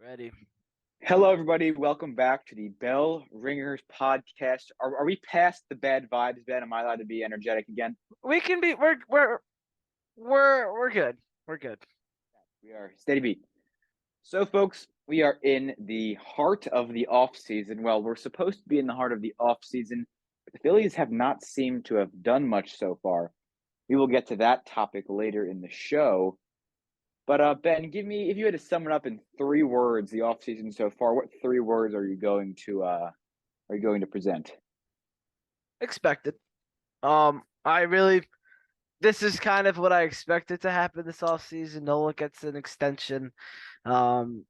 Ready. Hello, everybody. Welcome back to the Bell Ringers podcast. Are we past the bad vibes, Ben? Am I allowed to be energetic again? We can be. We're good. We're good. We are steady beat. So, folks, we are in the heart of the offseason. Well, we're supposed to be in the heart of the offseason, but the Phillies have not seemed to have done much so far. We will get to that topic later in the show. But Ben, give me, if you had to sum it up in 3 words, the offseason so far, what 3 words are you going to present? Expected. I really. This is kind of what I expected to happen this offseason. Nola gets an extension. Um,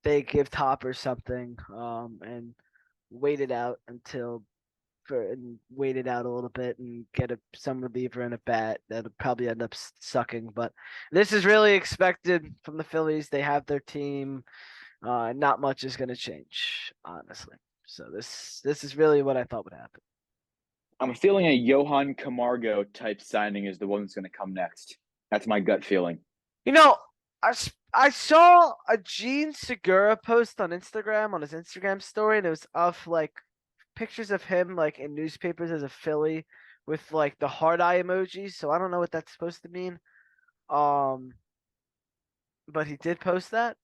they give Topper something. And wait it out and wait it out a little bit and get some reliever and a bat that'll probably end up sucking. But this is really expected from the Phillies. They have their team. Not much is going to change, honestly. So this is really what I thought would happen. I'm feeling a Johan Camargo type signing is the one that's going to come next. That's my gut feeling. You know, I saw a Gene Segura post on Instagram on his Instagram story, and it was of like pictures of him like in newspapers as a Philly with like the heart eye emojis. So I don't know what that's supposed to mean. Um, but he did post that,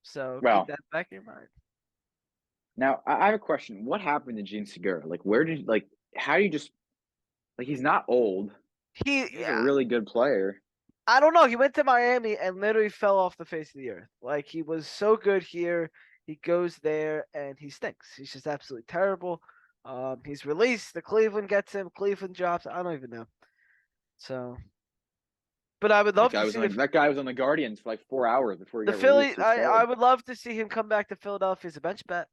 so keep Well, that back in your mind. now I have a question. What happened to Gene Segura? How do you just, he's not old. He was a Yeah, really good player. I don't know. He went to Miami and literally fell off the face of the earth. Like he was so good here. He goes there and he stinks. He's just absolutely terrible. He's released. The Cleveland gets him. Cleveland drops. I don't even know. So, but I would That love guy to was see on that guy was on the Guardians for like 4 hours before he the got released. Philly. He was I solid. would love to see him come back to Philadelphia as a bench bat.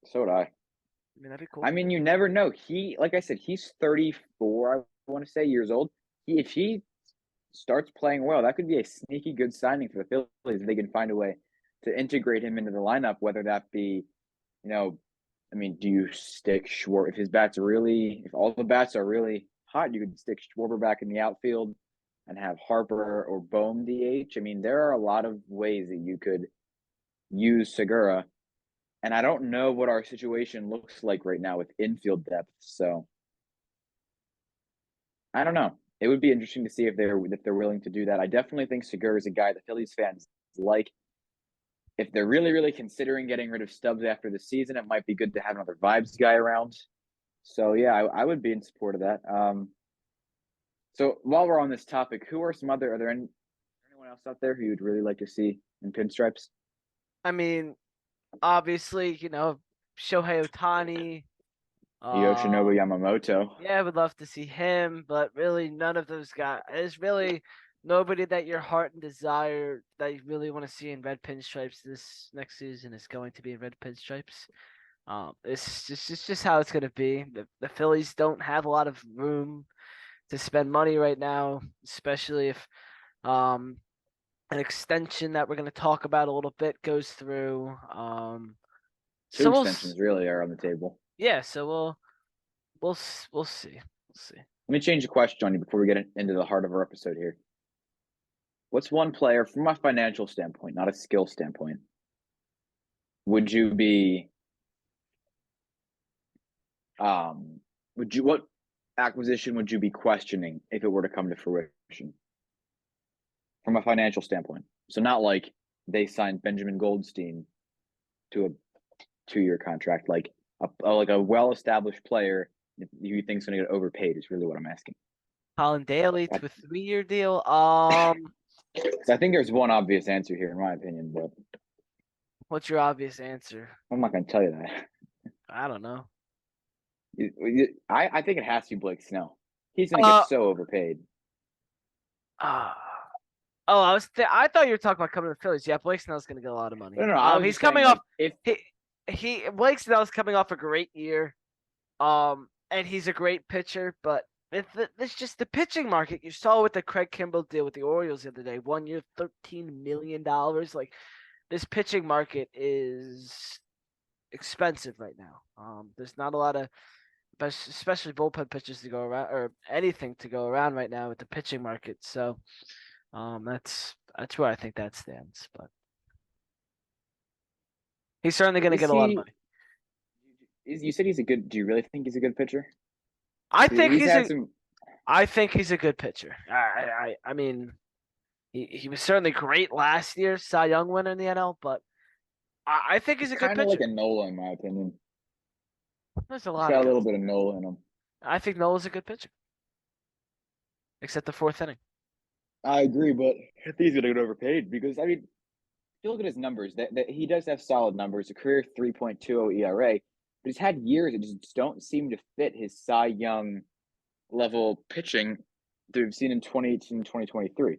So would I. I mean, that'd be cool. I mean, you never know. Like I said, he's 34. I want to say years old. If he starts playing well, that could be a sneaky good signing for the Phillies if they can find a way to integrate him into the lineup, whether that be, you know, I mean, do you stick Schwarber if all the bats are really hot, you could stick Schwarber back in the outfield and have Harper or Bohm DH. I mean, there are a lot of ways that you could use Segura, and I don't know what our situation looks like right now with infield depth, so I don't know. It would be interesting to see if they're willing to do that. I definitely think Segura is a guy the Phillies fans like. If they're really, really considering getting rid of Stubbs after the season, it might be good to have another vibes guy around. So yeah, I would be in support of that. So while we're on this topic, who are some other? Are there anyone else out there who you'd really like to see in pinstripes? I mean, obviously, Shohei Ohtani. Yoshinobu Um, Yamamoto. Yeah, I would love to see him, but really none of those guys. There's really nobody that your heart and desire that you really want to see in red pinstripes this next season is going to be in red pinstripes. It's just how it's going to be. The Phillies don't have a lot of room to spend money right now, especially if um an extension that we're going to talk about a little bit goes through. Two So extensions really are on the table. yeah, so we'll see. We'll see. Let me change the question on you before we get into the heart of our episode here. What's one player from a financial standpoint, not a skill standpoint, would you be what acquisition would you be questioning if it were to come to fruition from a financial standpoint? So not like they signed Benjamin Goldstein to a 2-year contract, like a well-established player you think is going to get overpaid is really what I'm asking. Colin Daly to a 3-year deal. So I think there's one obvious answer here, in my opinion, but What's your obvious answer? I'm not going to tell you that. I don't know. I think it has to be Blake Snell. He's going to Uh, get so overpaid. uh I thought you were talking about coming to the Phillies. Yeah, Blake Snell's gonna get a lot of money. No, I was He's just saying, coming off. like, if Blake Snell's coming off a great year. And he's a great pitcher, but it's just the pitching market. You saw what the Craig Kimbrell deal with the Orioles the other day. 1 year, $13 million. Like this pitching market is expensive right now. There's not a lot of, especially bullpen pitchers to go around or anything to go around right now with the pitching market. So, that's where I think that stands. But He's certainly going to Is get a lot of he? money. You said he's a good. Do you really think he's a good pitcher? I think He's he's had a. some. I think he's a good pitcher. I mean, he was certainly great last year, Cy Young winner in the NL, but I think he's He's a good kind of like pitcher. a Nola, in my opinion. There's a He's lot of got a little guys. bit of Nola in him. I think Nola's a good pitcher, except the fourth inning. I agree, but I think he's gonna get overpaid because I mean, if you look at his numbers, that he does have solid numbers, a career 3.20 ERA, but he's had years that just don't seem to fit his Cy Young level pitching that we've seen in 2018 and 2023.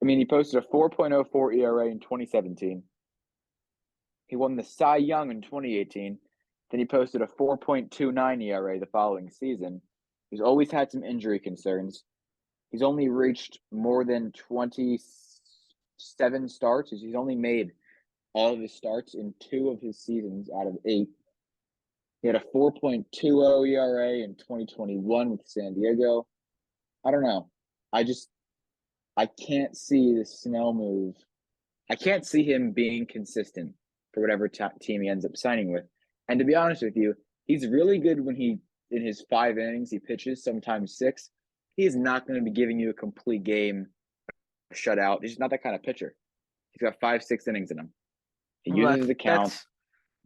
I mean, he posted a 4.04 ERA in 2017. He won the Cy Young in 2018. Then he posted a 4.29 ERA the following season. He's always had some injury concerns. He's only reached more than 27 starts. He's only made all of his starts in 2 of his seasons out of 8. He had a 4.20 ERA in 2021 with San Diego. I don't know. I can't see the Snell move. I can't see him being consistent for whatever team he ends up signing with. And to be honest with you, he's really good when in his 5 innings, he pitches, sometimes 6. He is not going to be giving you a complete game, a shutout. He's just not that kind of pitcher. He's got 5, 6 innings in him. He Well, uses the count.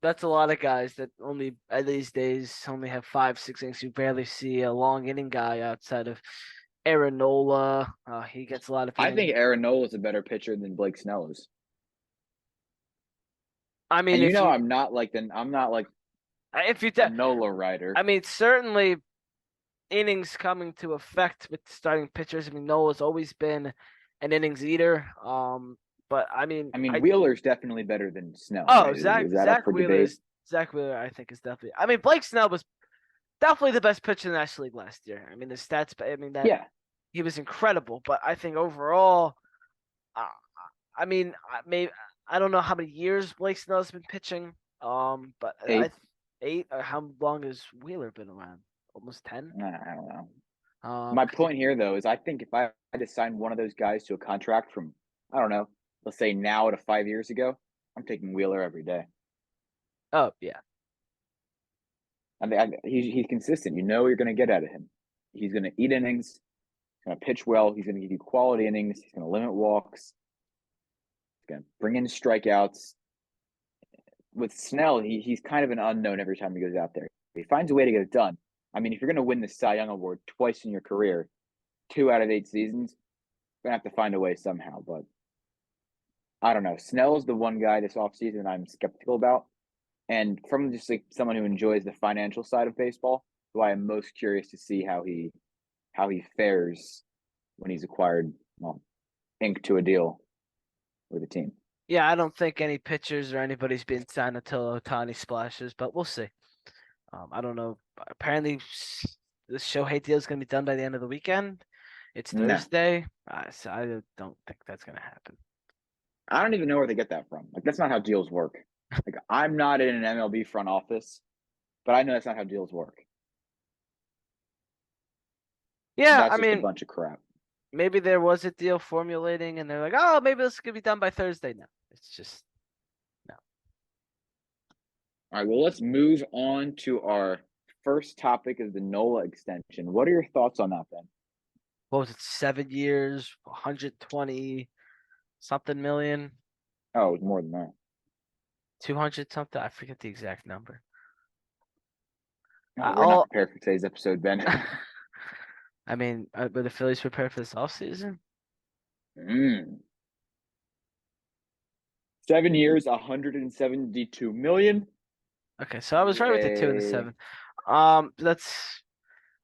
that's a lot of guys that only these days only have 5, 6 innings. You barely see a long inning guy outside of Aaron Nola. He gets a lot of I innings. think Aaron Nola is a better pitcher than Blake Snell is. I mean, And I'm not like if you a Nola rider. I mean, certainly innings coming to effect with starting pitchers. I mean, Nola's always been an innings eater. But I mean, I mean, Wheeler's definitely better than Snell, oh, right? Is that up for debate? Zach Wheeler, I think is definitely. I mean, Blake Snell was definitely the best pitcher in the National League last year. I mean, the stats. I mean that Yeah. he was incredible. But I think overall, uh, I mean, maybe I don't know how many years Blake Snell's been pitching. But 8. 8. How long has Wheeler been around? Almost 10. I don't know. My 'Cause point here, though, is I think if I had to sign one of those guys to a contract from, I don't know, let's say now to 5 years ago, I'm taking Wheeler every day. oh yeah, I mean, he's consistent. You know what you're going to get out of him. He's going to eat innings. He's going to pitch well. He's going to give you quality innings. He's going to limit walks. He's going to bring in strikeouts. With Snell, he's kind of an unknown every time he goes out there. He finds a way to get it done. I mean, if you're going to win the Cy Young Award twice in your career, 2 out of 8 seasons, you're going to have to find a way somehow. But I don't know. Snell is the one guy this offseason I'm skeptical about. And from just like someone who enjoys the financial side of baseball, who I am most curious to see how he fares when he's acquired, well, ink to a deal with a team. yeah. I don't think any pitchers or anybody's been signed until Otani splashes, but we'll see. I don't know. Apparently, the Shohei deal is going to be done by the end of the weekend. It's No, Thursday, so I don't think that's going to happen. I don't even know where they get that from. Like that's not how deals work. Like I'm not in an MLB front office, but I know that's not how deals work. Yeah, That's I just a mean, bunch of crap. maybe there was a deal formulating, and they're like, "Oh, maybe this could be done by Thursday." No, it's just no. All right, well, let's move on to our first topic of the NOLA extension. What are your thoughts on that, Ben? What was it? 7 years, 120 something million, Oh, it was more than that. 200 something. I forget the exact number. Oh, we're not All prepared for today's episode, Ben. I mean, were the Phillies prepared for this offseason? Mm. 7 years, 172 million. Okay, so I was right with the 2 and the Yeah, 7. That's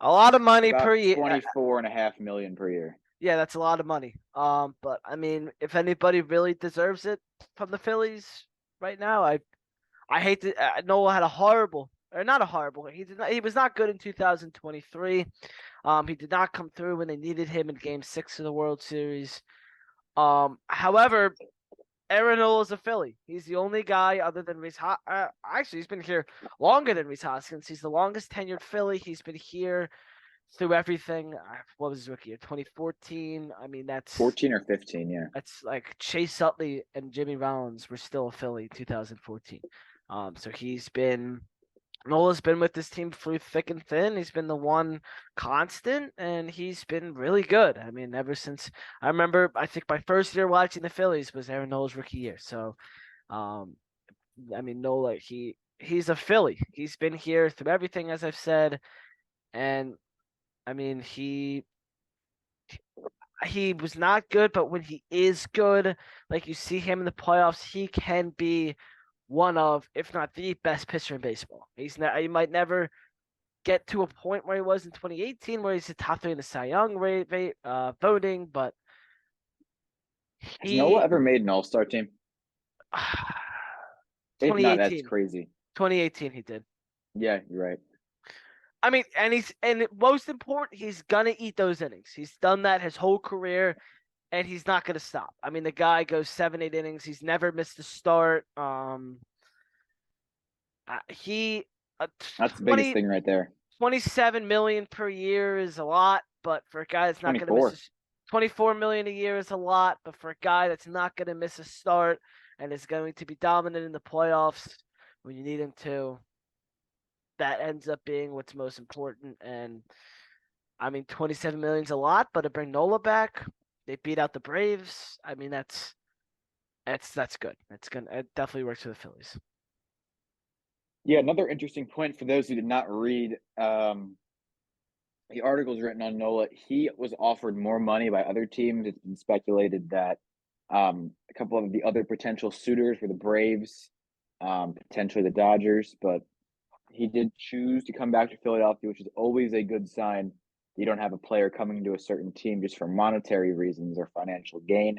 a lot of money per about year. 24.5 million per year. Yeah, that's a lot of money. But I mean, if anybody really deserves it from the Phillies right now, I hate to. Noah had a horrible, or not a horrible. He did not. He was not good in 2023. He did not come through when they needed him in Game 6 of the World Series. However, Aaron Nola is a Philly. He's the only guy other than Rhys. Actually, he's been here longer than Rhys Hoskins. He's the longest tenured Philly. He's been here through everything. What was his rookie year? 2014. I mean, 14 or 15, yeah. that's like Chase Utley and Jimmy Rollins were still a Philly 2014. So Nola's been with this team through thick and thin. He's been the one constant, and he's been really good. I mean, ever since I remember, I think my first year watching the Phillies was Aaron Nola's rookie year. So, um, I mean, Nola, he's a Philly. He's been here through everything, as I've said, and I mean, he was not good, but when he is good, like you see him in the playoffs, he can be one of, if not the best pitcher in baseball. He might never get to a point where he was in 2018, where he's the top three in the Cy Young voting, but Has Nola he ever made an All-Star team? If not, that's 2018, crazy. 2018 he did. Yeah, you're right. I mean, and most important, he's gonna eat those innings. He's done that his whole career, and he's not gonna stop. I mean, the guy goes 7, 8 innings. He's never missed a start. He That's the biggest 20 thing right there. 27 million per year is a lot, but for a guy that's not going to miss 24. 24 million a year is a lot, but for a guy that's not going to miss a start and is going to be dominant in the playoffs when you need him to, that ends up being what's most important. And I mean, 27 million is a lot, but to bring Nola back, they beat out the Braves. I mean, that's good. It definitely works for the Phillies. Yeah, another interesting point for those who did not read the articles written on Nola. He was offered more money by other teams. It's been speculated that a couple of the other potential suitors were the Braves, potentially the Dodgers, but he did choose to come back to Philadelphia, which is always a good sign. You don't have a player coming into a certain team just for monetary reasons or financial gain.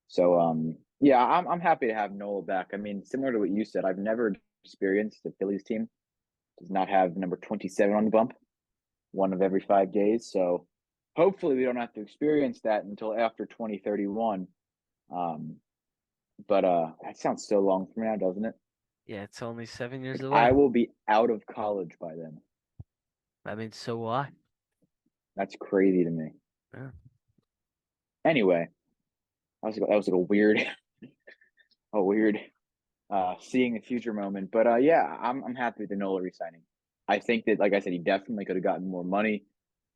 So, yeah, I'm happy to have Nola back. I mean, similar to what you said, I've never experienced the Phillies team does not have number 27 on the bump, one of every 5 days. So, hopefully, we don't have to experience that until after 2031. Um, but that sounds so long from now, doesn't it? Yeah, it's only 7 years Like away. I will be out of college by then. I mean, so will I. That's crazy to me. Yeah. Anyway, that was like a weird, a weird seeing the future moment. But yeah, I'm happy with the Nola resigning. I think that, like I said, he definitely could have gotten more money.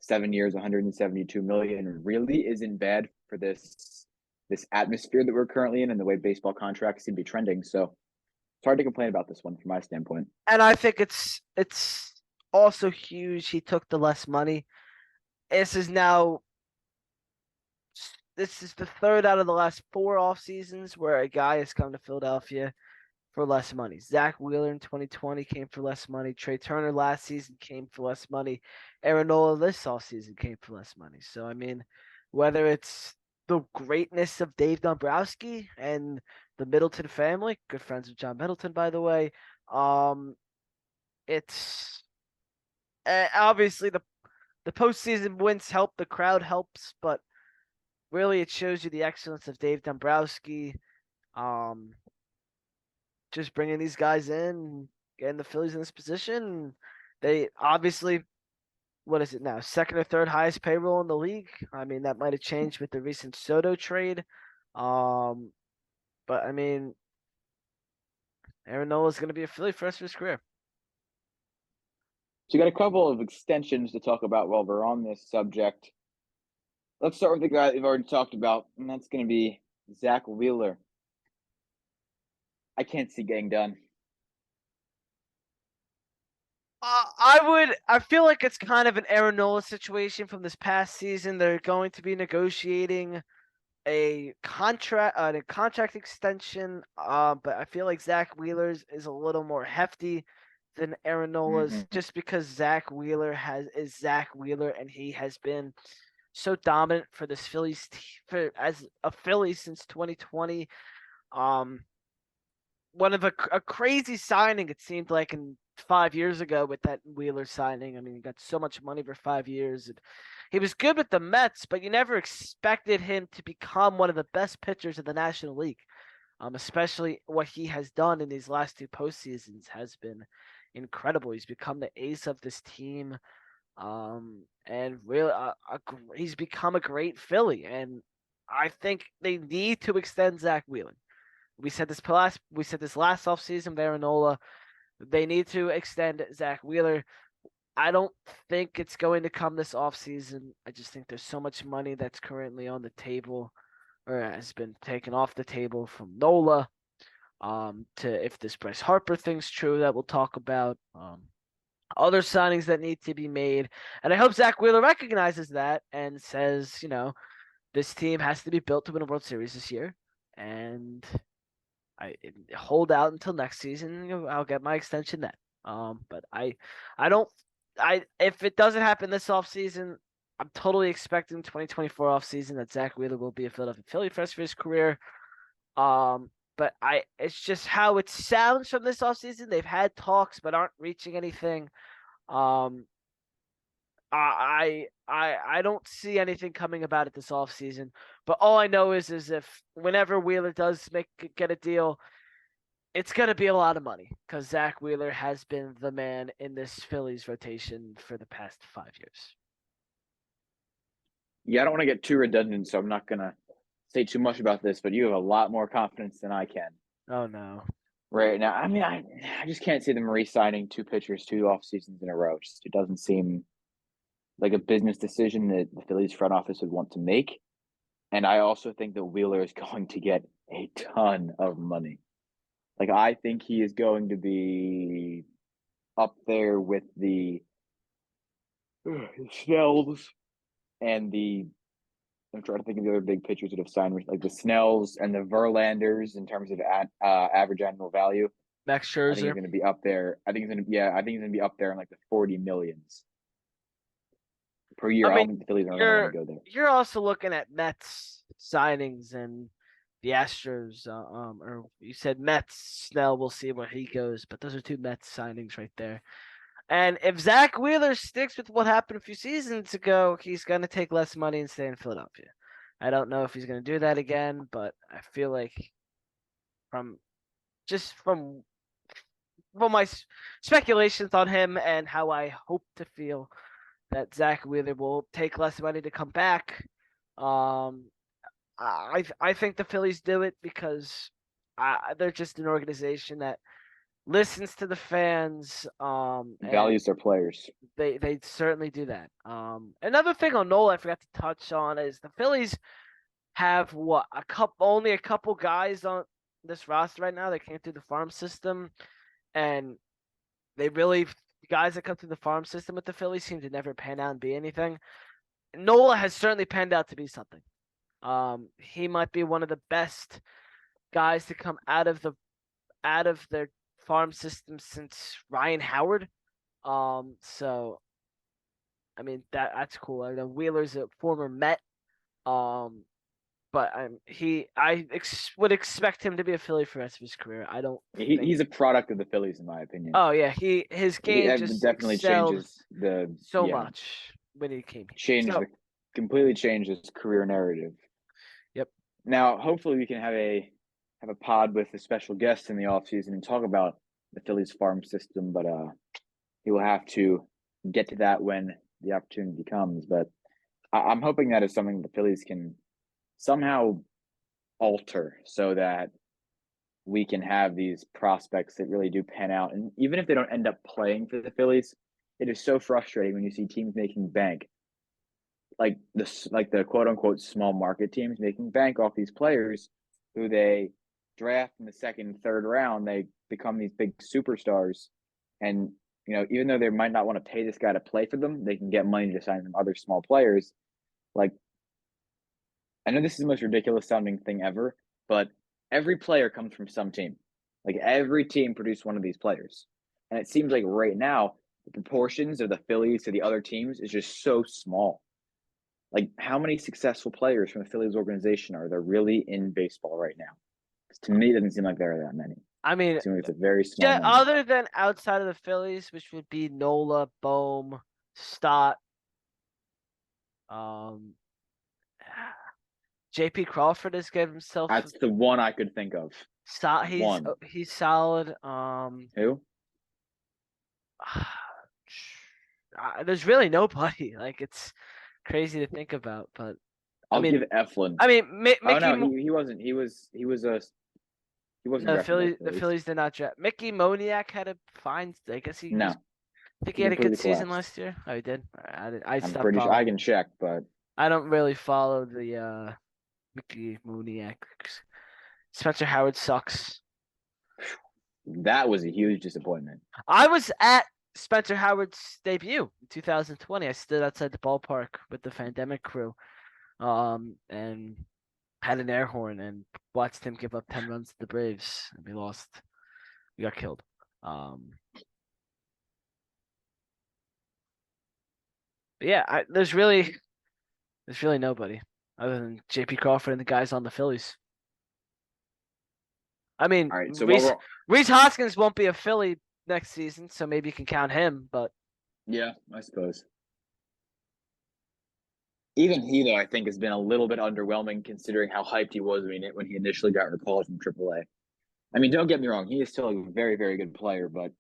7 years, 172 million really isn't bad for this atmosphere that we're currently in and the way baseball contracts seem to be trending. So it's hard to complain about this one from my standpoint. And I think it's also huge. He took the less money. This is now this is the third out of the last four off seasons where a guy has come to Philadelphia for less money. Zach Wheeler in 2020 came for less money. Trey Turner last season came for less money. Aaron Nola this off season came for less money. So I mean, whether it's the greatness of Dave Dombrowski and the Middleton family, good friends with John Middleton, by the way. It's obviously the postseason wins help, the crowd helps, but really it shows you the excellence of Dave Dombrowski. Um, just bringing these guys in, getting the Phillies in this position. They obviously, what is it now? Second or third highest payroll in the league. I mean, that might have changed with the recent Soto trade. Um, but I mean, Aaron Nola is going to be a Philly for the rest of his career. So you got a couple of extensions to talk about while we're on this subject. Let's start with the guy that we've already talked about, and that's going to be Zach Wheeler. I can't see getting done. I feel like it's kind of an Aaron Nola situation from this past season. They're going to be negotiating a contract extension. But I feel like Zach Wheeler's is a little more hefty than Aaron Nola's, Mm-hmm. just because Zach Wheeler is Zach Wheeler, and he has been so dominant for this Phillies as a Philly since 2020. Um, one of a crazy signing it seemed like in 5 years ago with that Wheeler signing. I mean, he got so much money for 5 years. And he was good with the Mets, but you never expected him to become one of the best pitchers in the National League. Especially what he has done in these last two postseasons has been incredible. He's become the ace of this team. And really, he's become a great Philly, and I think they need to extend Zach Wheeler. We said this last offseason, Varanola. They need to extend Zach Wheeler. I don't think it's going to come this offseason. I just think there's so much money that's currently on the table or has been taken off the table from Nola. To if this Bryce Harper thing's true that we'll talk about. Other signings that need to be made. And I hope Zach Wheeler recognizes that and says, this team has to be built to win a World Series this year. And I hold out until next season. I'll get my extension then. But I don't, if it doesn't happen this offseason, I'm totally expecting 2024 offseason that Zach Wheeler will be a Philadelphia Philly for the rest of his career. But it's just how it sounds from this offseason. They've had talks but aren't reaching anything. Um, I don't see anything coming about it this offseason. But all I know is if whenever Wheeler does get a deal, it's gonna be a lot of money because Zach Wheeler has been the man in this Phillies rotation for the past 5 years. Yeah, I don't want to get too redundant, so I'm not gonna say too much about this, but you have a lot more confidence than I can Oh no. right now. I mean, I just can't see them re-signing two pitchers 2 off seasons in a row. Just it doesn't seem like a business decision that the Phillies front office would want to make. And I also think that Wheeler is going to get a ton of money. Like I think he is going to be up there with the Snells and the I'm trying to think of the other big pitchers that have signed, like the Snells and the Verlanders in terms of average annual value. Max I think he's Scherzer. going to be up there. I think he's going to be up there in like the 40 millions per year. I I mean, don't think the Phillies are going to want to you're go there. you're also looking at Mets signings and the Astros. Or you said Mets. Snell, we'll see where he goes, but those are two Mets signings right there. And if Zach Wheeler sticks with what happened a few seasons ago, he's going to take less money and stay in Philadelphia. I don't know if he's going to do that again, but I feel like from just from my speculations on him and how I hope to feel that Zach Wheeler will take less money to come back. Um, I think the Phillies do it because they're just an organization that listens to the fans. And Values their players. they certainly do that. Another thing on Nola I forgot to touch on is the Phillies have only a couple guys on this roster right now that came through the farm system, and guys that come through the farm system with the Phillies seem to never pan out and be anything. Nola has certainly panned out to be something. He might be one of the best guys to come out of their farm system since Ryan Howard. So I mean that's cool. I know Wheeler's a former Met. Um, but would expect him to be a Philly for the rest of his career. I don't think. He's a product of the Phillies, in my opinion. Oh yeah, his game It just definitely excelled changes the so much when he came here. So completely changed his career narrative. yep. Now, hopefully, we can have a pod with a special guest in the off season and talk about the Phillies farm system. But he will have to get to that when the opportunity comes. But I'm hoping that is something the Phillies can somehow alter so that we can have these prospects that really do pan out. And even if they don't end up playing for the Phillies, it is so frustrating when you see teams making bank, like the quote unquote small market teams making bank off these players who they draft in the second and third round. They become these big superstars, and even though they might not want to pay this guy to play for them, they can get money to sign some other small players. Like, I know this is the most ridiculous sounding thing ever, but every player comes from some team. Like every team produced one of these players. And it seems like right now, the proportions of the Phillies to the other teams is just so small. Like how many successful players from the Phillies organization are there really in baseball right now? Because to me, it doesn't seem like there are that many. I mean, It seems like it's a very small yeah. number. Other than outside of the Phillies, which would be Nola, Bohm, Stott, um, J.P. Crawford has given himself. That's the one I could think of. He's solid. Who? there's really nobody. Like it's crazy to think about, but I I'll give mean, Eflin. I mean, Oh Mickey. no, he wasn't. He wasn't No, drafted by the The Phillies. Phillies did not draft. Mickey Moniak had a fine. I guess he was. No, I think he he had a good completely season collapsed. last year. Oh, he did. I did. I I'm stopped pretty sure I following. can check, but I don't really follow the Mickey Moniak. Spencer Howard sucks. that was a huge disappointment. I was at Spencer Howard's debut in 2020. I stood outside the ballpark with the pandemic crew, and had an air horn and watched him give up 10 runs to the Braves, and we lost. We got killed. Um, but yeah, there's really nobody other than J.P. Crawford and the guys on the Phillies. I mean, All right, so while we're Reese Hoskins won't be a Philly next season, so maybe you can count him. But yeah, I suppose even he though I think has been a little bit underwhelming considering how hyped he was when he initially got recalled from AAA. I mean, don't get me wrong, he is still a very very good player, but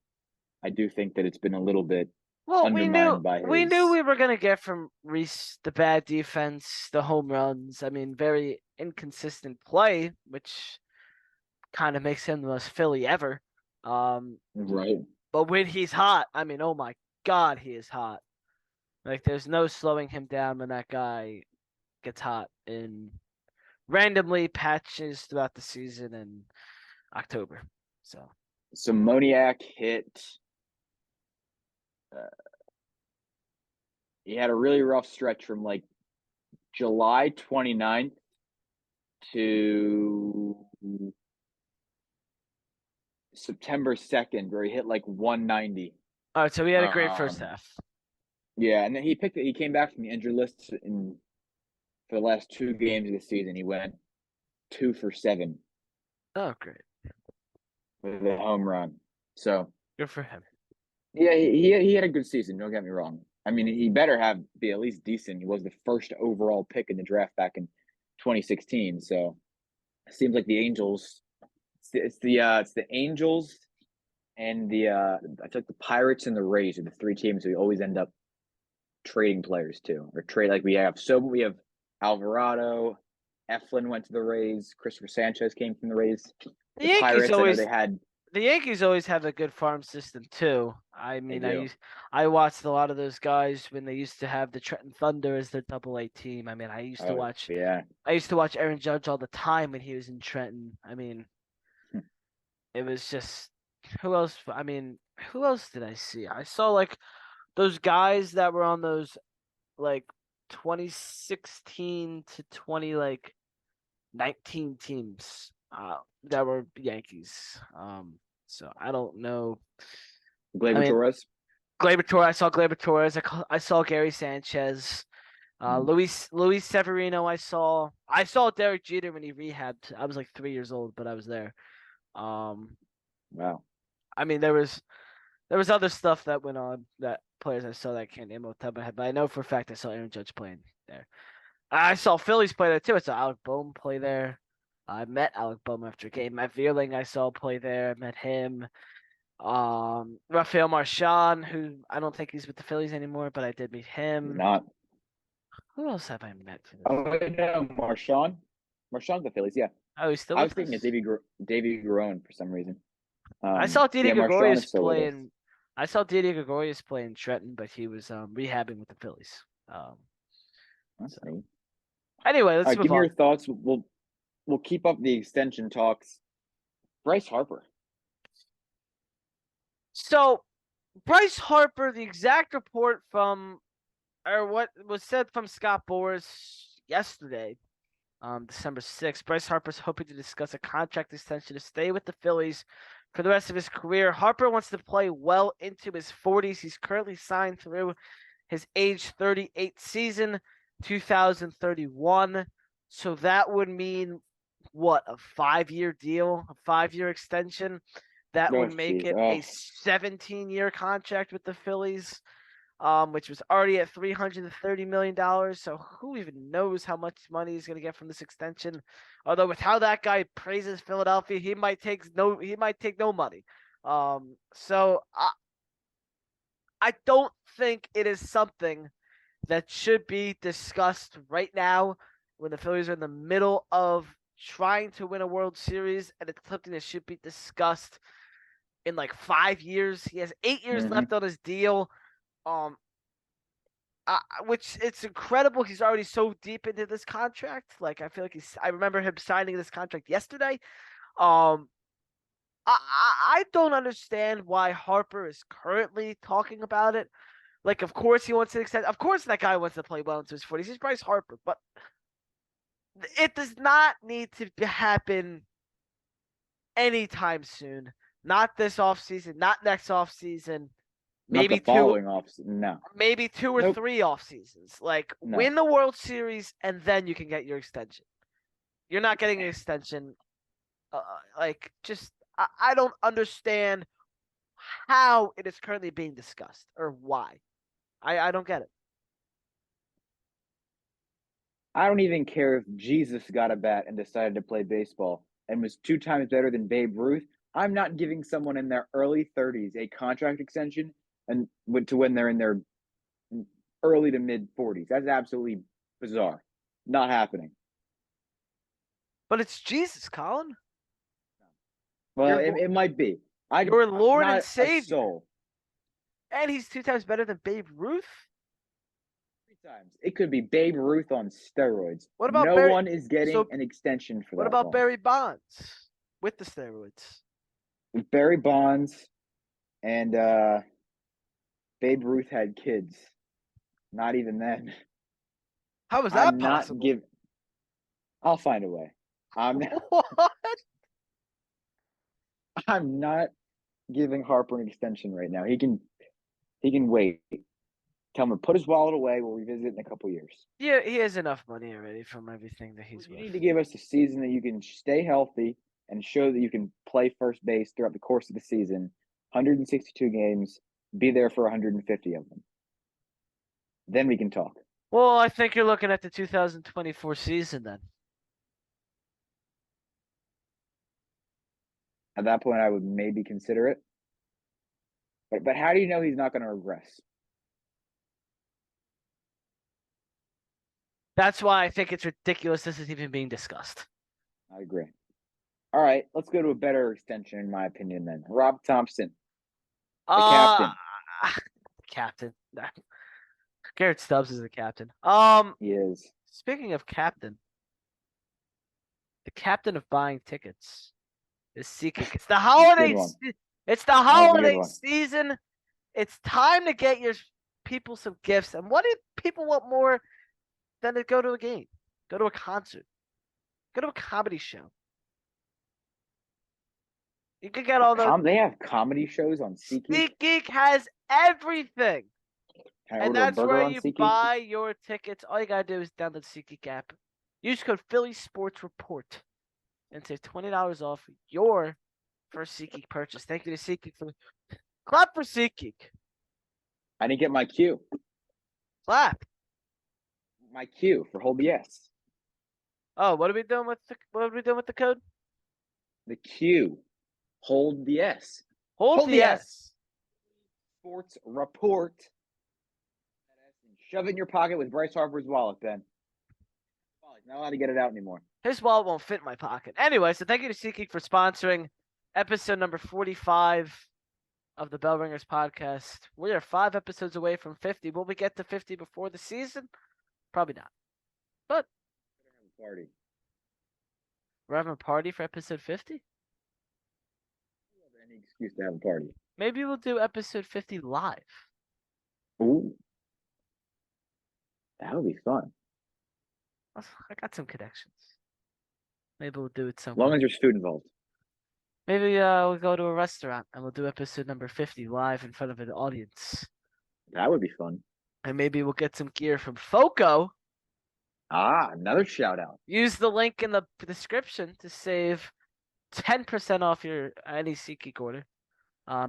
I do think that it's been a little bit well, undermined by we knew his we were gonna get from Reese the bad defense, the home runs. I mean, very inconsistent play, which kind of makes him the most Philly ever. Um, right. but when he's hot, I mean, oh my God, he is hot. Like there's no slowing him down when that guy gets hot in randomly patches throughout the season in October. So So Moniak hit. Uh, he had a really rough stretch from like July 29th to September 2nd, where he hit like 190. all right, so we had a great first Um, half. yeah, and then he picked it. He came back from the injured list for the last two games of the season. He went 2 for 7 Oh, great. with a home run. So Good for him. yeah, he had a good season. Don't get me wrong. I mean, he better be at least decent. He was the first overall pick in the draft back in 2016. So it seems like the Angels. It's the Angels and I took the Pirates and the Rays are the three teams we always end up trading players to or trade like we have Alvarado, Eflin went to the Rays, Christopher Sanchez came from the Rays. The The Yankees Pirates, I know always they had the Yankees always have a good farm system too. I they mean, do. I watched a lot of those guys when they used to have the Trenton Thunder as their Double A team. I mean, Oh yeah. I used to watch Aaron Judge all the time when he was in Trenton. I mean, it was just who else? I mean, who else did I see? I saw like those guys that were on those like 2016 to 20 like 19 teams that were Yankees. So I don't know. I Gleyber mean, Torres. Gleyber Torres. I saw Gleyber Torres. I saw Gary Sanchez. Luis Severino. I saw Derek Jeter when he rehabbed. I was like 3 years old, but I was there. Um, Wow. I mean there was other stuff that went on that players I saw that I can't name off the top of my head, but I know for a fact I saw Aaron Judge playing there. I saw Phillies play there too. I saw Alec Bohm play there. I met Alec Bohm after a game. Matt Vierling I saw play there. I met him. Rafael Marchand, who I don't think he's with the Phillies anymore, but I did meet He's him. not. Who else have I met for the Oh Phillies? no, Marchand. Marchand's the Phillies, yeah. Oh, he's still I was with thinking of us. Davey Garone for some reason. I saw Didi Yeah, Marchand Gregorius is still with us. playing. I saw Didi Gregorius playing Trenton, but he was rehabbing with the Phillies. That's So neat. anyway, All let's right, give move me your on. thoughts. We'll keep up the extension talks. Bryce Harper. So Bryce Harper, the exact report from or what was said from Scott Boras yesterday, December 6th. Bryce Harper's hoping to discuss a contract extension to stay with the Phillies for the rest of his career. Harper wants to play well into his 40s. He's currently signed through his age 38 season, 2031. So that would mean what, a 5-year deal, a 5-year extension? That Oh, would make jeez. it a Oh, 17-year contract with the Phillies, which was already at $330 million. So who even knows how much money he's going to get from this extension? Although with how that guy praises Philadelphia, he might take no money. So I don't think it is something that should be discussed right now when the Phillies are in the middle of trying to win a World Series, and it's something that should be discussed in like 5 years. He has 8 years left on his deal. Um, which it's incredible. He's already so deep into this contract. Like I feel like I remember him signing this contract yesterday. Um, I don't understand why Harper is currently talking about it. Like, of course he wants to extend. Of course that guy wants to play well into his 40s. He's Bryce Harper, but it does not need to happen anytime soon. Not this offseason, not next offseason. Not the Maybe two, following off. No. maybe two or Nope. three off seasons. Like No. win the World Series and then you can get your extension. You're not getting an extension. Like just I don't understand how it is currently being discussed or why. I don't get it. I don't even care if Jesus got a bat and decided to play baseball and was 2 times better than Babe Ruth. I'm not giving someone in their early 30s a contract extension and to when they're in their early to mid 40s. That's absolutely bizarre. Not happening. But it's Jesus, Colin. Well, Your it might be. your Lord not and a Savior. soul. And he's 2 times better than Babe Ruth. 3 times. It could be Babe Ruth on steroids. What about No Barry? one is getting So an extension for what that about long. Barry Bonds with the steroids? Barry Bonds and Babe Ruth had kids. Not even then. How is that I'm not possible? give. I'll find a way. I'm What? I'm not giving Harper an extension right now. He can wait. Tell him to put his wallet away. We'll revisit it in a couple years. Yeah, he has enough money already from everything that he's You with. need to give us a season that you can stay healthy and show that you can play first base throughout the course of the season. 162 games. Be there for 150 of them. Then we can talk. Well, I think you're looking at the 2024 season then. At that point, I would maybe consider it. But how do you know he's not going to regress? That's why I think it's ridiculous this is even being discussed. I agree. All right, let's go to a better extension, in my opinion. Then Rob Thompson, the captain. Captain. Garrett Stubbs is the captain. He is. Speaking of captain, the captain of buying tickets is SeatGeek. It's the holiday. It's the holiday season. It's time to get your people some gifts. And what do people want more than to go to a game, go to a concert, go to a comedy show? You can get all those. They have comedy shows on SeatGeek. SeatGeek has everything. Can I And order a that's burger where on you SeatGeek? buy your tickets. All you gotta do is download the SeatGeek app. Use code Philly Sports Report and save $20 off your first SeatGeek purchase. Thank you to SeatGeek for clap for SeatGeek. I didn't get my cue. Clap. My cue for hold yes. Oh, what are we doing with the code? The cue. Hold yes. Hold the S. Sports Report. Shove it in your pocket with Bryce Harper's wallet, Ben. He's not allowed to get it out anymore. His wallet won't fit in my pocket. Anyway, so thank you to SeatGeek for sponsoring episode number 45 of the Bell Ringers podcast. We are 5 episodes away from 50. Will we get to 50 before the season? Probably not. But Party. we're having a party for episode 50? Any excuse to have a party. Maybe we'll do episode 50 live. Ooh. That would be fun. I got some connections. Maybe we'll do it As somewhere. long as there's food involved. Maybe we'll go to a restaurant and we'll do episode number 50 live in front of an audience. That would be fun. And maybe we'll get some gear from Foco. Another shout out. Use the link in the description to save 10% off your any SeatGeek order.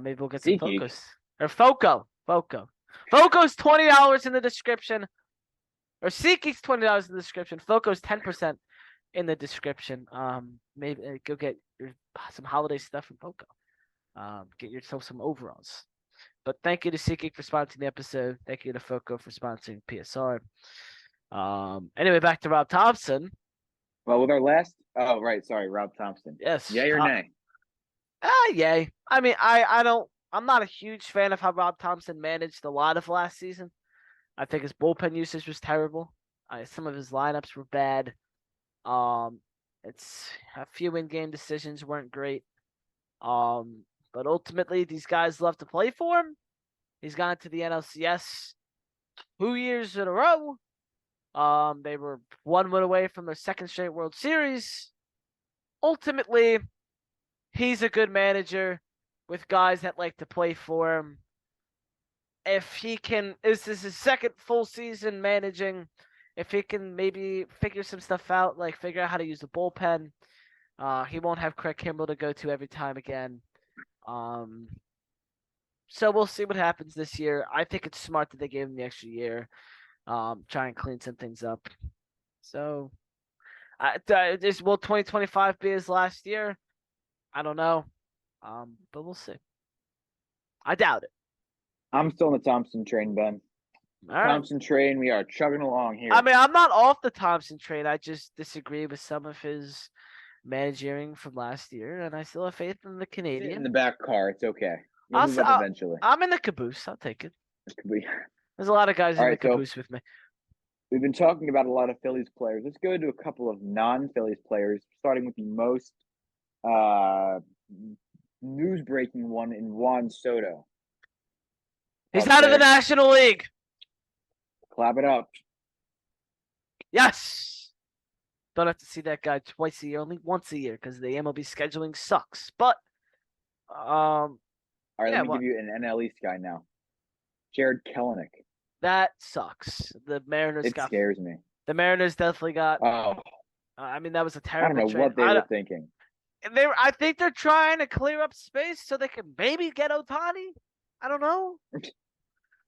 Maybe we'll get some Focos. Or Foco. Foco's $20 in the description. Or SeatGeek's $20 in the description. Foco's 10% in the description. Maybe go get some holiday stuff from Foco. Get yourself some overalls. But thank you to SeatGeek for sponsoring the episode. Thank you to Foco for sponsoring PSR. Anyway, back to Rob Thompson. Well, with our last, oh right, sorry, Rob Thompson. Yes. Yay or nay? Yay. I mean, I'm not a huge fan of how Rob Thompson managed a lot of last season. I think his bullpen usage was terrible. Some of his lineups were bad. It's a few in-game decisions weren't great. But ultimately, these guys love to play for him. He's gone to the NLCS 2 years in a row. They were 1 win away from their second straight World Series. Ultimately, he's a good manager with guys that like to play for him. If he can, this is his second full season managing. If he can maybe figure some stuff out, like figure out how to use the bullpen, he won't have Craig Kimbrell to go to every time again. So we'll see what happens this year. I think it's smart that they gave him the extra year, try and clean some things up. So, will 2025 be his last year? I don't know, but we'll see. I doubt it. I'm still on the Thompson train, Ben. All right. Thompson train, we are chugging along here. I mean, I'm not off the Thompson train. I just disagree with some of his managing from last year, and I still have faith in the Sit in Canadian. the back car. It's okay. You'll move up eventually. I'm in the caboose. I'll take it. We- There's a lot of guys All in the right, so caboose with me. we've been talking about a lot of Phillies players. Let's go to a couple of non-Phillies players, starting with the most news-breaking one in Juan Soto. He's out of the National League. Clap it up. Yes. Don't have to see that guy twice a year, only once a year, because the MLB scheduling sucks. But, all right, yeah, let me give you an NL East guy now. Jared Kelenic. That sucks. The Mariners scares me. The Mariners definitely got. Oh, I mean, that was a terrible. I don't know what they were thinking. I think they're trying to clear up space so they can maybe get Ohtani. I don't know.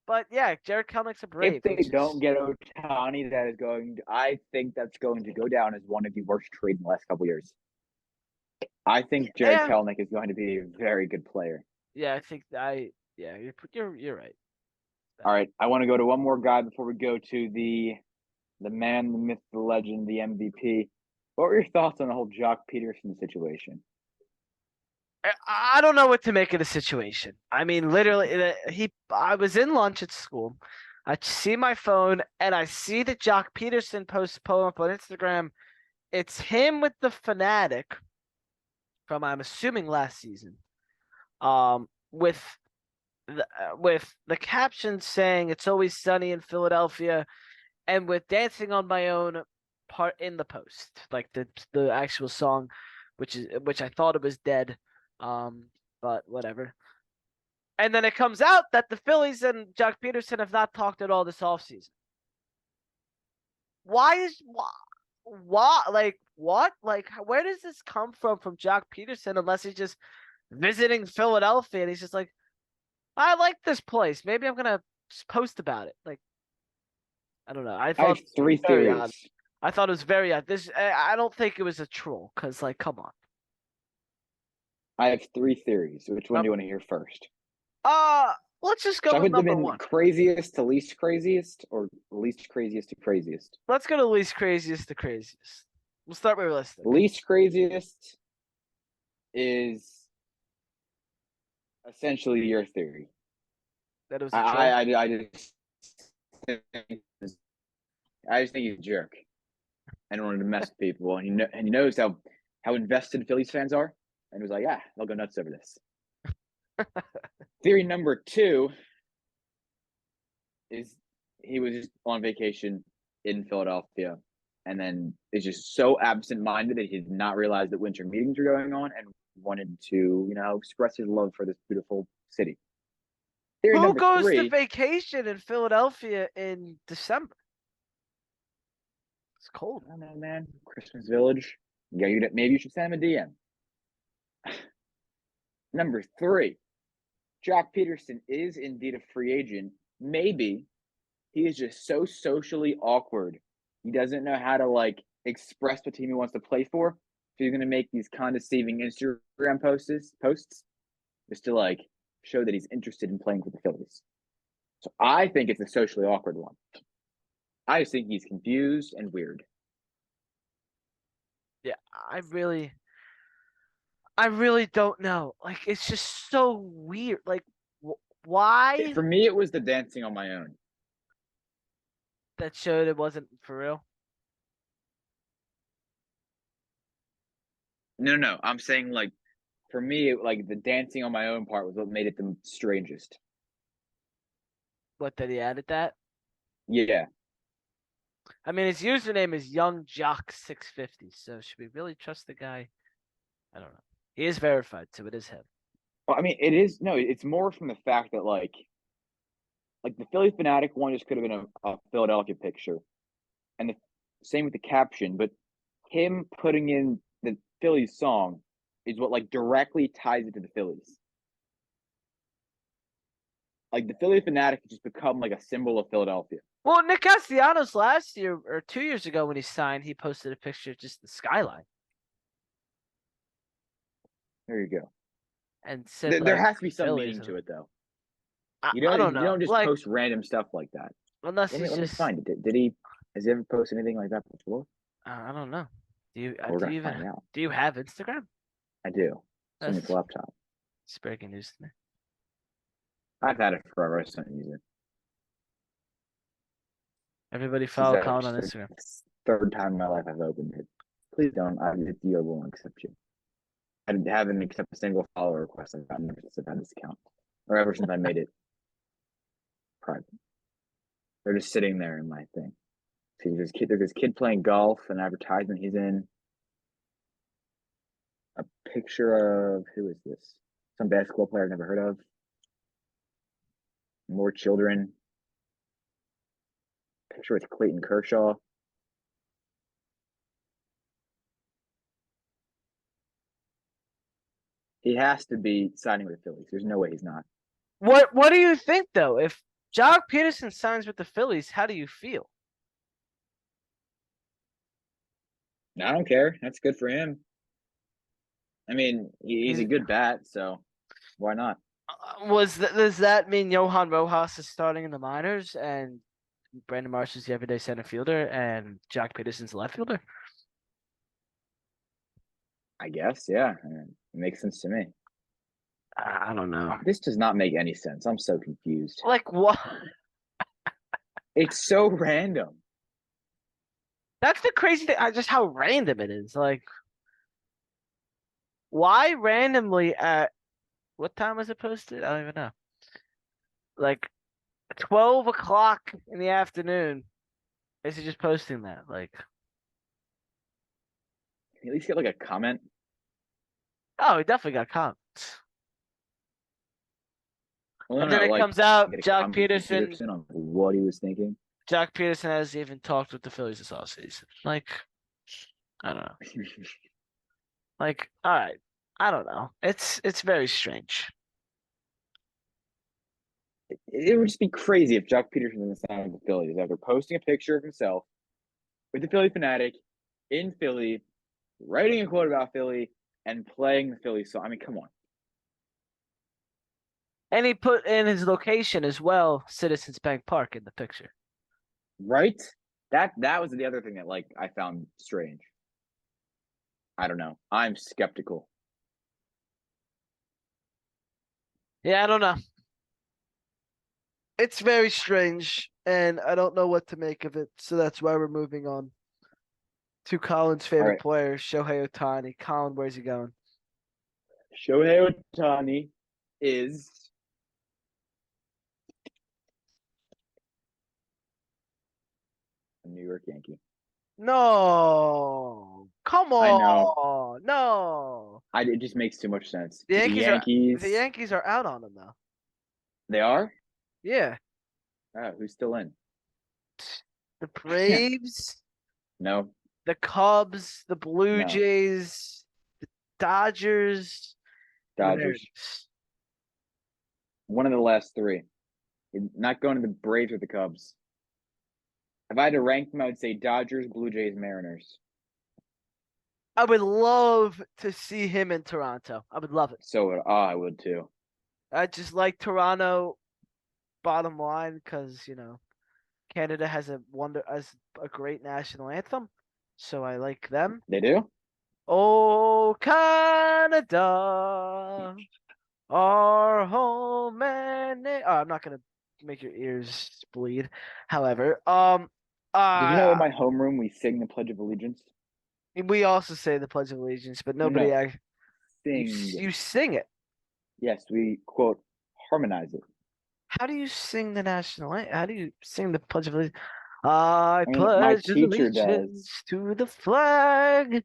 But yeah, Jared Kelenics a Brave. If they don't get Ohtani, I think that's going to go down as one of the worst trades in the last couple of years. I think Jared Kelenic is going to be a very good player. Yeah, you're right. All right, I want to go to one more guy before we go to the man, the myth, the legend, the MVP. What were your thoughts on the whole Jock Peterson situation? I don't know what to make of the situation. I mean, literally, I was in lunch at school. I see my phone and I see that Jock Peterson post up on Instagram. It's him with the Fanatic from, I'm assuming, last season. With the caption saying "It's always sunny in Philadelphia," and with "Dancing on My Own" part in the post, like the actual song, which I thought it was dead. But whatever. And then it comes out that the Phillies and Jock Peterson have not talked at all this offseason. Why? Like, what? Like, where does this come from Jock Peterson, unless he's just visiting Philadelphia and he's just like, I like this place. Maybe I'm going to post about it. Like, I don't know. I have three theories. Odd. I thought it was very odd. I don't think it was a troll, because, like, come on. I have three theories. Which one do you want to hear first? Let's just go with number one. Craziest to least craziest, or least craziest to craziest? Let's go to least craziest to craziest. We'll start with realistic. Least craziest is essentially your theory. That it was a troll? I just think he's a jerk. I don't want to mess with people, and he knows how invested Phillies fans are. And was like, they'll go nuts over this. Theory number two is he was just on vacation in Philadelphia and then is just so absent-minded that he did not realize that winter meetings were going on and wanted to, express his love for this beautiful city. Theory Who goes to vacation in Philadelphia in December? It's cold. I don't know, man. Christmas Village. Maybe you should send him a DM. Number three, Jock Peterson is indeed a free agent. Maybe he is just so socially awkward. He doesn't know how to express what team he wants to play for. So he's going to make these condescending Instagram posts just to show that he's interested in playing for the Phillies. So I think it's a socially awkward one. I just think he's confused and weird. Yeah, I really don't know. Like, it's just so weird. Like, why For me, it was the dancing on my own. that showed it wasn't for real? No. I'm saying like for me, like the dancing on my own part was what made it the strangest. What, that he added that? Yeah, I mean, his username is Young Jock 650. So should we really trust the guy? I don't know. He is verified, so it is him. well, I mean, it is no. It's more from the fact that like the Philly fanatic one just could have been a Philadelphia picture, and the same with the caption. But him putting in the Phillies song is what like directly ties it to the Phillies. Like the Philly fanatic has just become like a symbol of Philadelphia. Well, Nick Castellanos last year or 2 years ago when he signed, he posted a picture of just the skyline There you go. and said There like has to be some Phillies. meaning to it though. I don't You know. don't just Like, post random stuff like that. unless he's Let me just, find it. Did he? Has he ever posted anything like that before? I don't know. We're Do gonna you even find out. do you have Instagram? I do. It's on That's this laptop. it's breaking news to me. I've had it forever. I just don't use it. Everybody This is follow Colin on actually Instagram. the third time in my life I've opened it. Please don't. The deal won't accept you. I haven't accepted a single follow request I've gotten ever since I've had this account, or ever since I made it private. They're just sitting there in my thing. See, there's this kid playing golf, an advertisement he's in, a picture of who is this? Some basketball player I've never heard of. More children. Picture with Clayton Kershaw. He has to be signing with the Phillies. There's no way he's not. What do you think though? If Jock Peterson signs with the Phillies, how do you feel? I don't care. That's good for him. I mean, he's a good bat, so why not? Does that mean Johan Rojas is starting in the minors and Brandon Marsh is the everyday center fielder and Jock Peterson's the left fielder? I guess, yeah. It makes sense to me. I don't know. This does not make any sense. I'm so confused. Like what? It's so random. That's the crazy thing. Just how random it is. Like, why randomly at what time was it posted? I don't even know. Like 12 o'clock in the afternoon. Is he just posting that? Like, Can you at least get like a comment? oh, he definitely got comments. Well, And then no, it like comes out get a Jock comment from Peterson. Peterson on what he was thinking. Jock Peterson hasn't even talked with the Phillies this offseason. Like, I don't know. Like, all right, I don't know. It's very strange. It would just be crazy if Jock Peterson was signing with the Phillies after posting a picture of himself with the Philly fanatic in Philly, writing a quote about Philly, and playing the Philly song. I mean, come on. And he put in his location as well, Citizens Bank Park in the picture. Right? That was the other thing that like I found strange. I don't know. I'm skeptical. Yeah, I don't know. It's very strange, and I don't know what to make of it. So that's why we're moving on to Colin's All favorite right. player, Shohei Ohtani. Colin, where's he going? Shohei Ohtani is a New York Yankee. No, come I know. on, no. It just makes too much sense. The The Yankees are the Yankees, Yankees are out on him though. they are? Yeah, Oh, who's still in? the Braves, No, the Cubs, the Blue no. Jays, Dodgers, and the Dodgers. Mariners. One of the last three. You're not going to the Braves or the Cubs. If I had to rank them, I would say Dodgers, Blue Jays, Mariners. I would love to see him in Toronto. I would love it. So I would too. I just like Toronto bottom line because Canada has a great national anthem, so I like them. They do? Oh, Canada, our home I'm not gonna make your ears bleed. However, Did you know in uh, my homeroom we sing the Pledge of Allegiance? we also say the Pledge of Allegiance, but No, nobody no, you sing. sing it. Yes, we quote harmonize it. How do you sing the how do you sing the Pledge of Allegiance? I I mean, my pledge teacher does. allegiance to the flag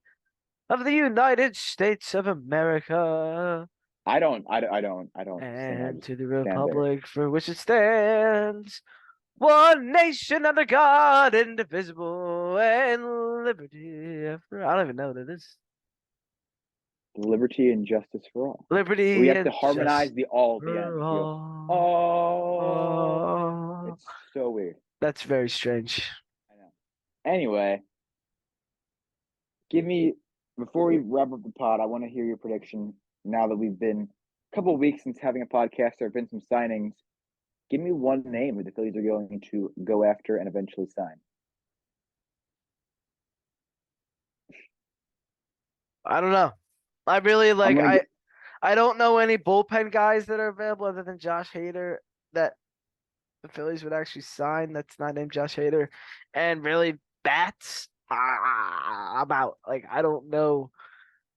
of the United States of America I don't sing. I and just to the stand there. republic for which it stands, one nation under God, indivisible, and liberty. I don't even know what it is. Liberty and justice for all. We Liberty have to and harmonize justice the all at the for end. We go, all. oh, Oh, it's so weird. that's very strange. I know. Anyway, give me before we wrap up the pod. I want to hear your prediction. Now that we've been a couple of weeks since having a podcast, there have been some signings. Give me one name that the Phillies are going to go after and eventually sign. I don't know. I really I'm like gonna get I don't know any bullpen guys that are available other than Josh Hader that the Phillies would actually sign. That's not named Josh Hader, and really bats. I'm out. Like I don't know.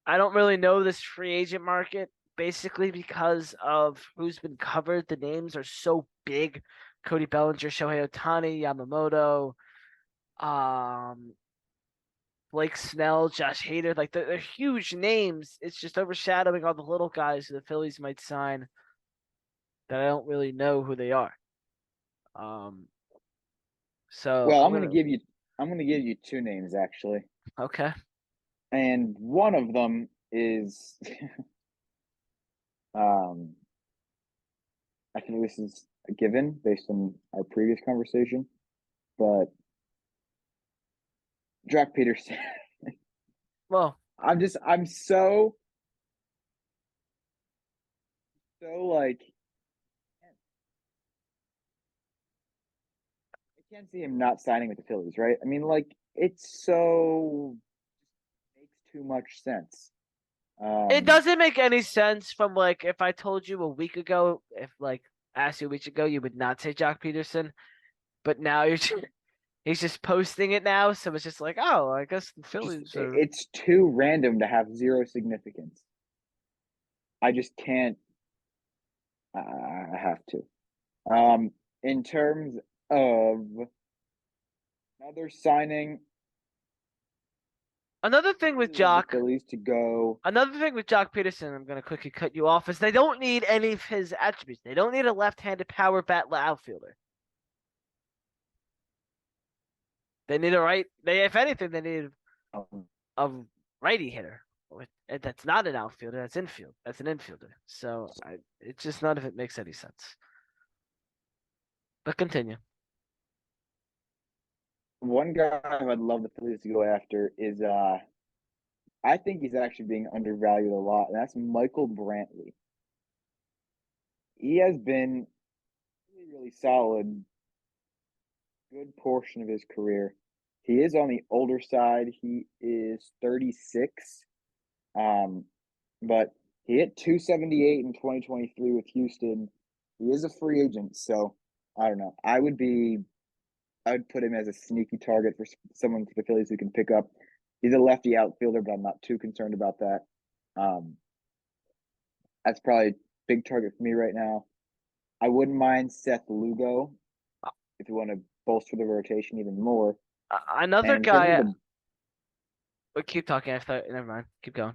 I don't really know this free agent market basically because of who's been covered. The names are so big. Cody Bellinger, Shohei Ohtani, Yamamoto, um, Blake Snell, Josh Hader. Like they're huge names. It's just overshadowing all the little guys who the Phillies might sign that I don't really know who they are. Um, so well, I'm gonna I'm gonna give you two names actually. okay. And one of them is um I think this is a given based on our previous conversation, but Jack Peterson. Well, I'm so like I can't see him not signing with the Phillies, right? I mean, like it's so makes too much sense. it Um, doesn't make any sense from like if I told you a week ago, if like asked you a week ago, you would not say Jock Peterson, but now he's just posting it now, so it's just like, oh, I guess the just Phillies are. it's too random to have zero significance. I just can't. I have to. In terms of another signing, Another thing with really love the Jock, Phillies to go. another thing with Jock Peterson, I'm gonna quickly cut you off, is they don't need any of his attributes. They don't need a left-handed power bat outfielder. They need a right. They, if anything, they need Um, a righty hitter. That's not an outfielder. That's an infielder. It's just none of it makes any sense. But continue. one guy I'd love the Phillies to go after is I think he's actually being undervalued a lot, and that's Michael Brantley. He has been really, really solid good portion of his career. He is on the older side. He is 36. Um, but he hit 278 in 2023 with Houston. He is a free agent, so I don't know. I would put him as a sneaky target for someone for the Phillies who can pick up. He's a lefty outfielder, but I'm not too concerned about that. Um, that's probably a big target for me right now. I wouldn't mind Seth Lugo if you want to bolster the rotation even more. Another And in terms of guy. the Keep talking. I thought. Never mind. Keep going.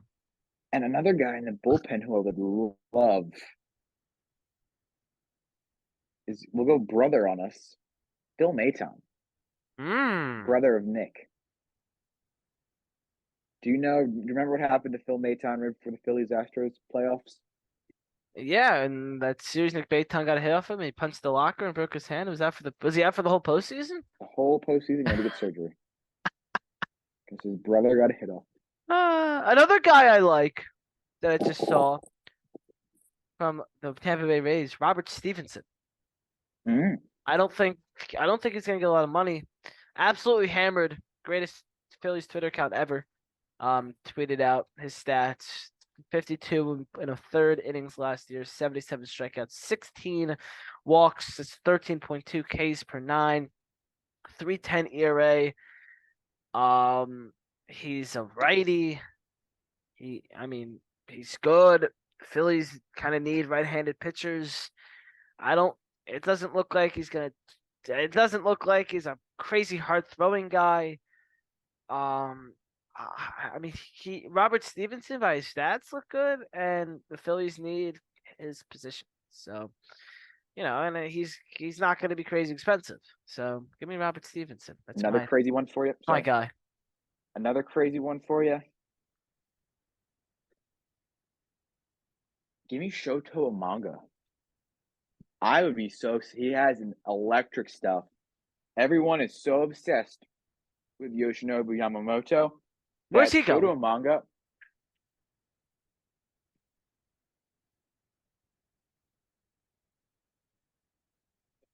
and another guy in the bullpen who I would love is we'll go brother on us, Phil Maton, Hmm. brother of Nick. Do you know? Do you remember what happened to Phil Maton right before the Phillies Astros playoffs? Yeah, and that series Nick Baton got a hit off him. He punched the locker and broke his hand. Was he out for the whole postseason? The whole postseason, he had to get surgery because his brother got a hit off. Another guy I like that I just saw. from the Tampa Bay Rays, Robert Stevenson. Mm. I don't think I don't think he's gonna get a lot of money. Absolutely hammered. Greatest Phillies Twitter account ever. Tweeted out his stats. 52 in a third innings last year, 77 strikeouts, 16 walks, it's 13.2 Ks per nine, 3.10 ERA. He's a righty. I mean, he's good. Phillies kind of need right-handed pitchers. I don't. It doesn't look like he's gonna. It doesn't look like he's a crazy hard throwing guy. Um, I mean, Robert Stevenson by his stats look good, and the Phillies need his position. So, and he's not going to be crazy expensive. So, give me Robert Stevenson. That's Another crazy one for you. my Sorry. guy. Another crazy one for you. Give me Shoto Amanga. I would be so. He has an electric stuff. Everyone is so obsessed with Yoshinobu Yamamoto Where's that he going? Shoto Amanga.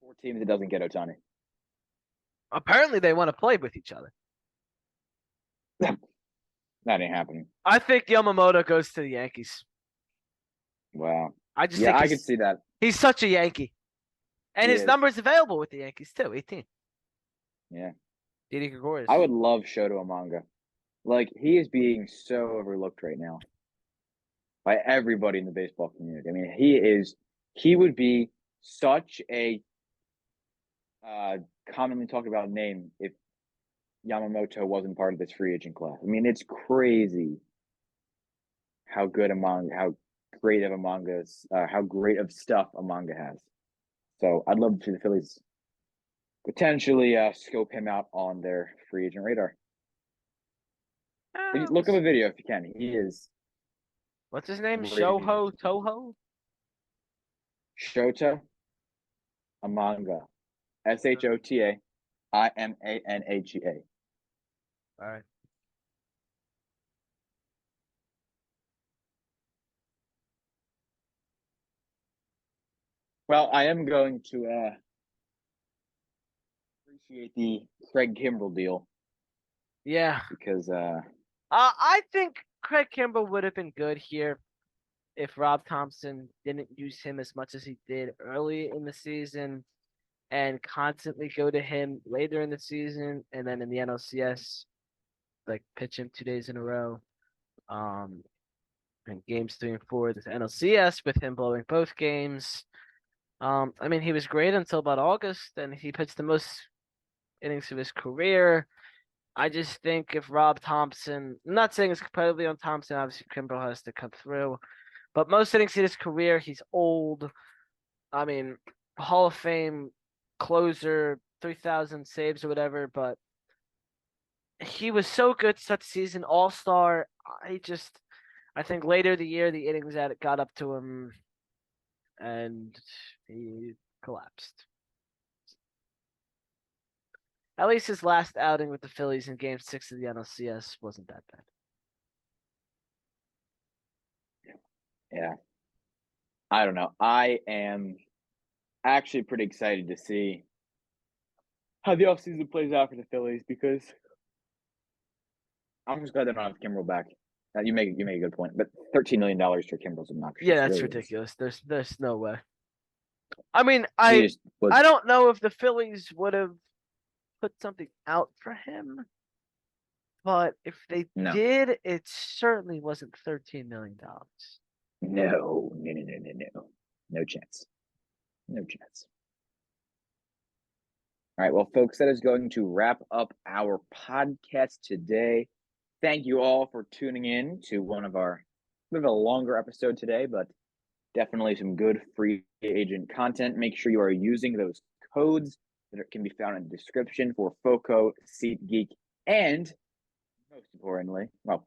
Four teams that doesn't get Otani. Apparently, they want to play with each other. That ain't happening. I think Yamamoto goes to the Yankees. Wow. I just Yeah, think I can see that. he's such a Yankee, and He his is. number's available with the Yankees too. 18. Yeah. Didi Gregorius. I would love Shoto Amanga. Like, he is being so overlooked right now by everybody in the baseball community. I mean, he would be such a commonly talked about name if Yamamoto wasn't part of this free agent class. I mean, it's crazy how great of how great of stuff a manga has. So I'd love to see the Phillies potentially scope him out on their free agent radar. Look up a video if you can. He is. What's his name? Great. Shoho Toho? Shota Amanga. Shota Imanaga. All right. Well, I am going to appreciate the Craig Kimbrell deal. Yeah. Because I think Craig Kimbrell would have been good here if Rob Thompson didn't use him as much as he did early in the season and constantly go to him later in the season and then in the NLCS, like pitch him 2 days in a row. In games 3 and 4, the NLCS with him blowing both games. I mean, he was great until about August, and he pitched the most innings of his career. I just think if Rob Thompson, I'm not saying it's completely on Thompson, obviously Kimbrel has to come through, but most innings in his career, he's old. I mean, Hall of Fame closer, 3,000 saves or whatever, but he was so good to start the season, all-star. I think later the year, the innings that it got up to him, and he collapsed. At least his last outing with the Phillies in Game 6 of the NLCS wasn't that bad. Yeah. I don't know. I am actually pretty excited to see how the offseason plays out for the Phillies because I'm just glad they don't have Kimbrel back. You make a good point, but $13 million for Kimbrel's obnoxious. Yeah, that's really ridiculous. There's no way. I mean, I don't know if the Phillies would have put something out for him, but if they did, it certainly wasn't $13 million. No. No chance. No chance. All right, well, folks, that is going to wrap up our podcast today. Thank you all for tuning in to one of our bit of a longer episode today, but definitely some good free agent content. Make sure you are using those codes that can be found in the description for FOCO, SeatGeek, and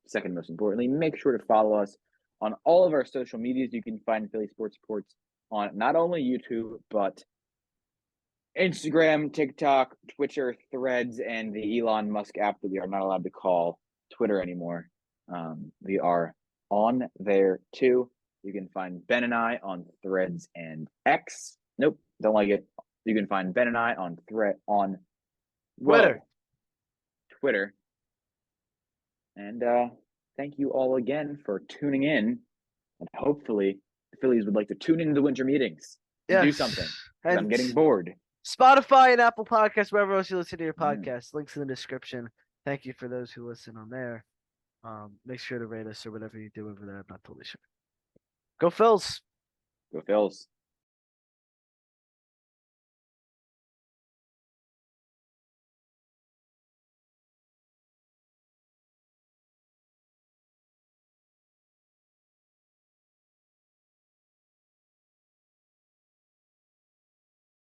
second most importantly, make sure to follow us on all of our social medias. You can find Philly Sports Reports on not only YouTube, but Instagram, TikTok, Twitter, Threads, and the Elon Musk app that we are not allowed to call Twitter anymore. We are on there too. You can find Ben and I on Threads and X. Nope, don't like it. You can find Ben and I on Twitter. Twitter. And thank you all again for tuning in. And hopefully the Phillies would like to tune into the winter meetings and do Yes. something. And I'm getting bored. Spotify and Apple Podcasts, wherever else you listen to your Mm. podcast. Links in the description. Thank you for those who listen on there. Make sure to rate us or whatever you do over there. I'm not totally sure. Go Phils. Go Phils.